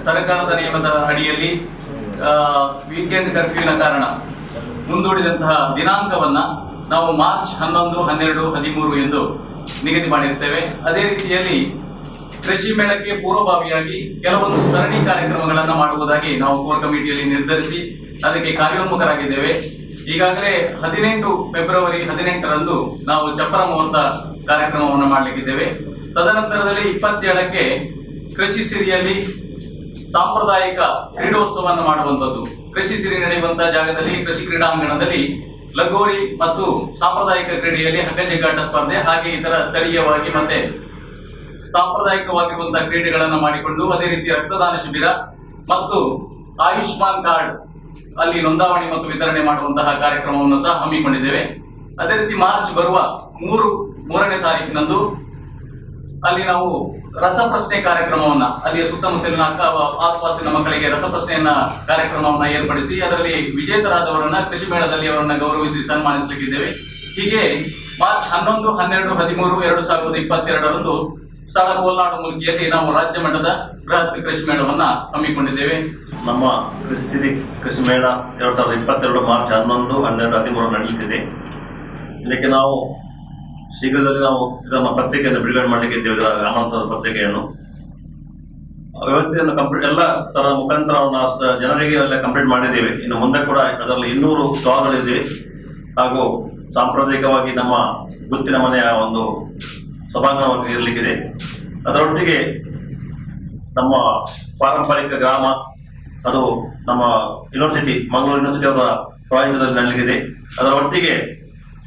ಸರ್ಕಾರದ ನಿಯಮದ ಅಡಿಯಲ್ಲಿ ವೀಕೆಂಡ್ ಕರ್ಫ್ಯೂವಿನ ಕಾರಣ ಮುಂದೂಡಿದಂತಹ ದಿನಾಂಕವನ್ನ ನಾವು ಮಾರ್ಚ್ 11, 12, 13 ಎಂದು ನಿಗದಿ ಮಾಡಿರ್ತೇವೆ. ಅದೇ ರೀತಿಯಲ್ಲಿ ಕೃಷಿ ಮೇಳಕ್ಕೆ ಪೂರ್ವಭಾವಿಯಾಗಿ ಕೆಲವೊಂದು ಸರಣಿ ಕಾರ್ಯಕ್ರಮಗಳನ್ನು ಮಾಡುವುದಾಗಿ ನಾವು ಕೋರ್ ಕಮಿಟಿಯಲ್ಲಿ ನಿರ್ಧರಿಸಿ ಅದಕ್ಕೆ ಕಾರ್ಯೋನ್ಮುಖರಾಗಿದ್ದೇವೆ. ಈಗಾಗಲೇ 18 ಫೆಬ್ರವರಿ 18ರಂದು ನಾವು ಚಪ್ಪರ ಮುಹೂರ್ತ ಕಾರ್ಯಕ್ರಮವನ್ನು ಮಾಡಲಿಕ್ಕಿದ್ದೇವೆ. ತದನಂತರದಲ್ಲಿ 27ಕ್ಕೆ ಕೃಷಿ ಸಿರಿಯಲ್ಲಿ ಸಾಂಪ್ರದಾಯಿಕ ಕ್ರೀಡೋತ್ಸವವನ್ನು ಮಾಡುವಂಥದ್ದು. ಕೃಷಿ ಸಿರಿ ನಡೆಯುವಂತಹ ಜಾಗದಲ್ಲಿ ಕೃಷಿ ಕ್ರೀಡಾಂಗಣದಲ್ಲಿ ಲಗೋರಿ ಮತ್ತು ಸಾಂಪ್ರದಾಯಿಕ ಕ್ರೀಡೆಯಲ್ಲಿ ಹಗ್ಗ ಜಗ್ಗಾಟ ಸ್ಪರ್ಧೆ ಹಾಗೆ ಇತರ ಸ್ಥಳೀಯವಾಗಿ ಮತ್ತೆ ಸಾಂಪ್ರದಾಯಿಕವಾಗಿರುವಂತಹ ಕ್ರೀಡೆಗಳನ್ನು ಮಾಡಿಕೊಂಡು ಅದೇ ರೀತಿ ರಕ್ತದಾನ ಶಿಬಿರ ಮತ್ತು ಆಯುಷ್ಮಾನ್ ಕಾರ್ಡ್ ಅಲ್ಲಿ ನೋಂದಾವಣಿ ಮತ್ತು ವಿತರಣೆ ಮಾಡುವಂತಹ ಕಾರ್ಯಕ್ರಮವನ್ನು ಸಹ ಹಮ್ಮಿಕೊಂಡಿದ್ದೇವೆ. ಅದೇ ರೀತಿ ಮಾರ್ಚ್ ಬರುವ 3ನೇ ತಾರೀಕಿನಂದು ಅಲ್ಲಿ ನಾವು ರಸಪ್ರಶ್ನೆ ಕಾರ್ಯಕ್ರಮವನ್ನ ಅಲ್ಲಿಯ ಸುತ್ತಮುತ್ತಲಿನ ಆಸುಪಾಸಿನ ಮಕ್ಕಳಿಗೆ ರಸಪ್ರಶ್ನೆಯನ್ನ ಕಾರ್ಯಕ್ರಮವನ್ನ ಏರ್ಪಡಿಸಿ ಅದರಲ್ಲಿ ವಿಜೇತರಾದವರನ್ನ ಕೃಷಿ ಮೇಳದಲ್ಲಿ ಅವರನ್ನ ಗೌರವಿಸಿ ಸನ್ಮಾನಿಸಲಿಕ್ಕಿದ್ದೇವೆ. ಹೀಗೆ ಮಾರ್ಚ್ 11, 12, 13, 2022ರಂದು ಸ್ಥಳ ಕೋಲ್ನಾಡು ಮುಲ್ಕಿಯಲ್ಲಿ ನಾವು ರಾಜ್ಯ ಮಟ್ಟದ ಬೃಹತ್ ಕೃಷಿ ಮೇಳವನ್ನ ಹಮ್ಮಿಕೊಂಡಿದ್ದೇವೆ. ನಮ್ಮ ಕೃಷಿ ಮೇಳ 2022 ಮಾರ್ಚ್ 11, 12, 13 ನಡೆಯಲಿದೆ. ಇದಕ್ಕೆ ನಾವು ಶೀಘ್ರದಲ್ಲಿ ನಾವು ಇದನ್ನು ಪತ್ರಿಕೆಯನ್ನು ಬಿಡುಗಡೆ ಮಾಡಲಿಕ್ಕೆ ಇದ್ದೇವೆ. ಇದರ ಆಮಂತ್ರಣದ ಪತ್ರಿಕೆಯನ್ನು ವ್ಯವಸ್ಥೆಯನ್ನು ಕಂಪ್ಲೀಟ್ ಎಲ್ಲ ತರದ ಮುಖಾಂತರ ಜನರಿಗೆ ಎಲ್ಲ ಕಂಪ್ಲೀಟ್ ಮಾಡಿದ್ದೇವೆ. ಇನ್ನು ಮುಂದೆ ಕೂಡ ಅದರಲ್ಲಿ 200 ಸ್ಟಾಲ್ಗಳಿದೆ ಹಾಗೂ ಸಾಂಪ್ರದಾಯಿಕವಾಗಿ ನಮ್ಮ ಗುತ್ತಿನ ಮನೆಯ ಒಂದು ಸಭಾಂಗಣವಾಗಿ ಇರಲಿಕ್ಕಿದೆ. ಅದರೊಟ್ಟಿಗೆ ನಮ್ಮ ಪಾರಂಪರಿಕ ಗ್ರಾಮ ಅದು ನಮ್ಮ ಯೂನಿವರ್ಸಿಟಿ ಮಂಗಳೂರು ಯೂನಿವರ್ಸಿಟಿ ಅವರ ಪ್ರಾಯೋಜನದಲ್ಲಿ ನಡೆಯಲಿದೆ. ಅದರ ಒಟ್ಟಿಗೆ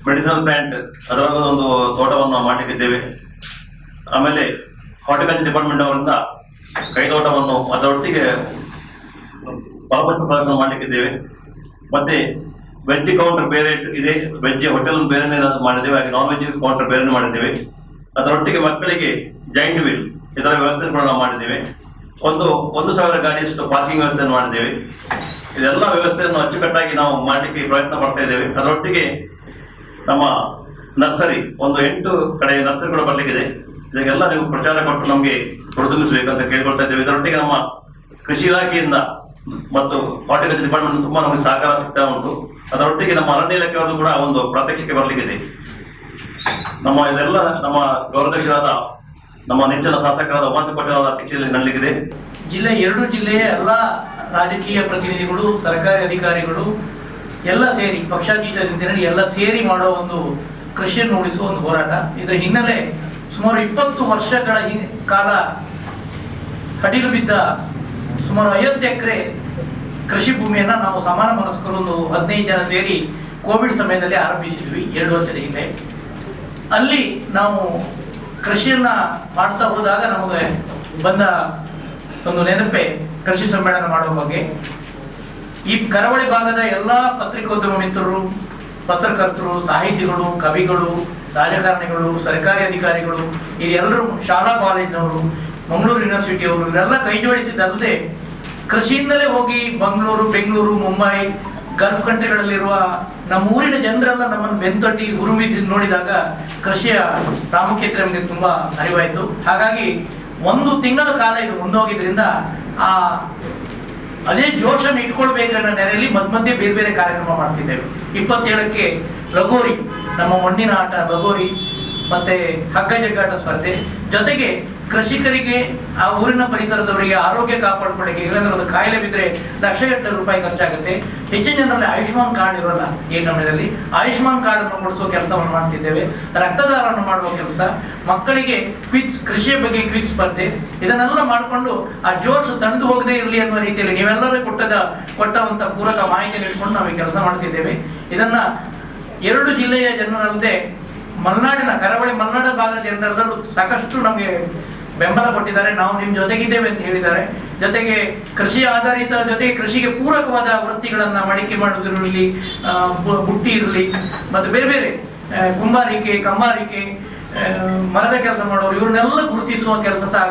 ಮೆಡಿಸಿನಲ್ ಪ್ಲಾಂಟ್ ಅದರ ಒಂದು ತೋಟವನ್ನು ಮಾಡಲಿಕ್ಕಿದ್ದೇವೆ. ಆಮೇಲೆ ಹಾರ್ಟಿಕಲ್ಚರ್ ಡಿಪಾರ್ಟ್ಮೆಂಟ್ ಅವರಿಂದ ಕೈತೋಟವನ್ನು ಅದರೊಟ್ಟಿಗೆ ಫಲಪುಷ್ಪ ಪ್ರದರ್ಶನ ಮಾಡಲಿಕ್ಕಿದ್ದೇವೆ. ಮತ್ತೆ ವೆಜ್ ಕೌಂಟರ್ ಬೇರೆ ಇದೆ, ವೆಜ್ ಹೋಟೆಲ್ ಬೇರೆ ಮಾಡಿದ್ದೇವೆ, ಹಾಗೆ ನಾನ್ ವೆಜ್ ಕೌಂಟರ್ ಬೇರೆ ಮಾಡಿದ್ದೇವೆ. ಅದರೊಟ್ಟಿಗೆ ಮಕ್ಕಳಿಗೆ ಜಾಯಿಂಟ್ ವೀಲ್ ಇದರ ವ್ಯವಸ್ಥೆ ಕೂಡ ನಾವು ಮಾಡಿದ್ದೇವೆ. 1,000 ಗಾಡಿಯಷ್ಟು ಪಾರ್ಕಿಂಗ್ ವ್ಯವಸ್ಥೆಯನ್ನು ಮಾಡಿದ್ದೇವೆ. ಇದೆಲ್ಲ ವ್ಯವಸ್ಥೆಯನ್ನು ಅಚ್ಚುಕಟ್ಟಾಗಿ ನಾವು ಮಾಡಲಿಕ್ಕೆ ಪ್ರಯತ್ನ ಪಡ್ತಾ ಇದ್ದೇವೆ. ಅದರೊಟ್ಟಿಗೆ ನಮ್ಮ ನರ್ಸರಿ 8 ಕಡೆ ನರ್ಸರಿ ಕೂಡ ಬರಲಿಕ್ಕಿದೆ. ಇದಕ್ಕೆಲ್ಲ ನೀವು ಪ್ರಚಾರ ಕೊಟ್ಟು ನಮಗೆ ಹುರಿದುಂಬಿಸಬೇಕಂತ ಕೇಳ್ಕೊಳ್ತಾ ಇದ್ದೇವೆ. ಇದರೊಟ್ಟಿಗೆ ನಮ್ಮ ಕೃಷಿ ಇಲಾಖೆಯಿಂದ ಮತ್ತು ಹಾರ್ಟಿಕಲ್ಚರ್ ಡಿಪಾರ್ಟ್ಮೆಂಟ್ ತುಂಬಾ ನಮಗೆ ಸಹಕಾರ ಸಿಗ್ತಾ ಉಂಟು. ಅದರೊಟ್ಟಿಗೆ ನಮ್ಮ ಅರಣ್ಯ ಇಲಾಖೆಯವರು ಕೂಡ ಒಂದು ಪ್ರಾತ್ಯಕ್ಷಿಕೆ ಬರಲಿಕ್ಕಿದೆ. ಇದೆಲ್ಲ ನಮ್ಮ ಗೌರವಾಧ್ಯಕ್ಷರಾದ ನಮ್ಮ ನೆಚ್ಚಿನ ಶಾಸಕರಾದ ಉಮಾಂತ ಪಟೇಲ್ ಅವರ ಅಧ್ಯಕ್ಷತೆಯಲ್ಲಿ ನಡೆಯಲಿದೆ. ಎರಡು ಜಿಲ್ಲೆಯ ಎಲ್ಲ ರಾಜಕೀಯ ಪ್ರತಿನಿಧಿಗಳು, ಸರ್ಕಾರಿ ಅಧಿಕಾರಿಗಳು ಎಲ್ಲ ಸೇರಿ ಪಕ್ಷಾತೀತದಿಂದ ಎಲ್ಲ ಸೇರಿ ಮಾಡೋ ಒಂದು ಕೃಷಿಯನ್ನು ಉಳಿಸುವ ಒಂದು ಹೋರಾಟ. ಇದರ ಹಿನ್ನೆಲೆ ಸುಮಾರು 20 ವರ್ಷಗಳ ಕಾಲ ಅಡಿಲು ಬಿದ್ದ ಸುಮಾರು 50 ಎಕರೆ ಕೃಷಿ ಭೂಮಿಯನ್ನ ನಾವು ಸಮಾನ ಮನಸ್ಕರು ಒಂದು 15 ಜನ ಸೇರಿ ಕೋವಿಡ್ ಸಮಯದಲ್ಲಿ ಆರಂಭಿಸಿದ್ವಿ 2 ವರ್ಷದ ಹಿಂದೆ. ಅಲ್ಲಿ ನಾವು ಕೃಷಿಯನ್ನ ಮಾಡ್ತಾ ಹೋದಾಗ ನಮಗೆ ಬಂದ ಒಂದು ನೆನಪೆ ಕೃಷಿ ಸಮ್ಮೇಳನ ಮಾಡುವ ಬಗ್ಗೆ. ಈ ಕರಾವಳಿ ಭಾಗದ ಎಲ್ಲಾ ಪತ್ರಿಕೋದ್ಯಮ ಮಿತ್ರರು, ಪತ್ರಕರ್ತರು, ಸಾಹಿತಿಗಳು, ಕವಿಗಳು, ರಾಜಕಾರಣಿಗಳು, ಸರ್ಕಾರಿ ಅಧಿಕಾರಿಗಳು, ಇದೆಲ್ಲರೂ ಶಾಲಾ ಕಾಲೇಜಿನವರು, ಮಂಗಳೂರು ಯೂನಿವರ್ಸಿಟಿಯವರು ಇವರೆಲ್ಲ ಕೈ ಜೋಡಿಸಿದ್ದಲ್ಲದೆ ಕೃಷಿಯಿಂದಲೇ ಹೋಗಿ ಮಂಗಳೂರು, ಬೆಂಗಳೂರು, ಮುಂಬೈ, ಗಲ್ಫ್ ಕಂಟ್ರಿಗಳಲ್ಲಿರುವ ನಮ್ಮ ಊರಿನ ಜನರೆಲ್ಲ ನಮ್ಮನ್ನು ಬೆಂತೊಟ್ಟಿ ಉರುಮಿಸಿ ನೋಡಿದಾಗ ಕೃಷಿಯ ಪ್ರಾಮುಖ್ಯತೆ ನಮಗೆ ತುಂಬಾ ಅರಿವಾಯಿತು. ಹಾಗಾಗಿ 1 ತಿಂಗಳ ಕಾಲ ಇದು ಮುಂದೋಗಿದ್ರಿಂದ ಅದೇ ಜೋಶನ್ನು ಇಟ್ಕೊಳ್ಬೇಕನ್ನೋ ನೆಲೆಯಲ್ಲಿ ಮಧ್ಯೆ ಬೇರೆ ಬೇರೆ ಕಾರ್ಯಕ್ರಮ ಮಾಡ್ತಿದ್ದೇವೆ. 27ಕ್ಕೆ ಲಗೋರಿ, ನಮ್ಮ ಮಣ್ಣಿನ ಆಟ ಲಗೋರಿ, ಮತ್ತೆ ಹಗ್ಗ ಜಗ್ಗಾಟ ಸ್ಪರ್ಧೆ, ಜೊತೆಗೆ ಕೃಷಿಕರಿಗೆ ಆ ಊರಿನ ಪರಿಸರದವರಿಗೆ ಆರೋಗ್ಯ ಕಾಪಾಡ್ಕೊಳ್ಳಿಕ್ಕೆ ಇಲ್ಲಂದ್ರೆ ಒಂದು ಕಾಯಿಲೆ ಬಿದ್ದರೆ ಲಕ್ಷಗಟ್ಟಲೆ ರೂಪಾಯಿ ಖರ್ಚಾಗುತ್ತೆ. ಹೆಚ್ಚಿನ ಜನರಲ್ಲಿ ಆಯುಷ್ಮಾನ್ ಕಾರ್ಡ್ ಇರೋಲ್ಲ. ಈ ಸಮಯದಲ್ಲಿ ಆಯುಷ್ಮಾನ್ ಕಾರ್ಡ್ ಅನ್ನು ಕೊಡಿಸುವ ಕೆಲಸವನ್ನು ಮಾಡ್ತಿದ್ದೇವೆ. ರಕ್ತದಾನವನ್ನು ಮಾಡುವ ಕೆಲಸ, ಮಕ್ಕಳಿಗೆ ಕ್ವಿಜ್, ಕೃಷಿಯ ಬಗ್ಗೆ ಕ್ವಿಜ್ ಸ್ಪರ್ಧೆ, ಇದನ್ನೆಲ್ಲ ಮಾಡಿಕೊಂಡು ಆ ಜೋಶ್ ತಣಿದು ಹೋಗದೇ ಇರಲಿ ಅನ್ನುವ ರೀತಿಯಲ್ಲಿ ನೀವೆಲ್ಲರೂ ಕೊಟ್ಟಂತ ಪೂರಕ ಮಾಹಿತಿಯನ್ನು ಇಟ್ಕೊಂಡು ನಾವು ಈ ಕೆಲಸ ಮಾಡ್ತಿದ್ದೇವೆ. ಇದನ್ನ 2 ಜಿಲ್ಲೆಯ ಜನರಲ್ಲದೆ ಮಲೆನಾಡಿನ ಕರಾವಳಿ ಮಲೆನಾಡ ಭಾಗದ ಜನರೆಲ್ಲರೂ ಸಾಕಷ್ಟು ನಮಗೆ ಬೆಂಬಲ ಕೊಟ್ಟಿದ್ದಾರೆ. ನಾವು ನಿಮ್ಮ ಜೊತೆಗಿದ್ದೇವೆ ಅಂತ ಹೇಳಿದ್ದಾರೆ. ಜೊತೆಗೆ ಕೃಷಿ ಆಧಾರಿತ ಜೊತೆಗೆ ಕೃಷಿಗೆ ಪೂರಕವಾದ ವೃತ್ತಿಗಳನ್ನ ಮಡಿಕೆ ಮಾಡುವುದಿರಲಿ, ಬುಟ್ಟಿ ಇರಲಿ, ಮತ್ತು ಬೇರೆ ಬೇರೆ ಕುಂಬಾರಿಕೆ, ಕಮ್ಮಾರಿಕೆ, ಮರದ ಕೆಲಸ ಮಾಡೋರು, ಇವ್ರನ್ನೆಲ್ಲ ಗುರುತಿಸುವ ಕೆಲಸ ಸಹ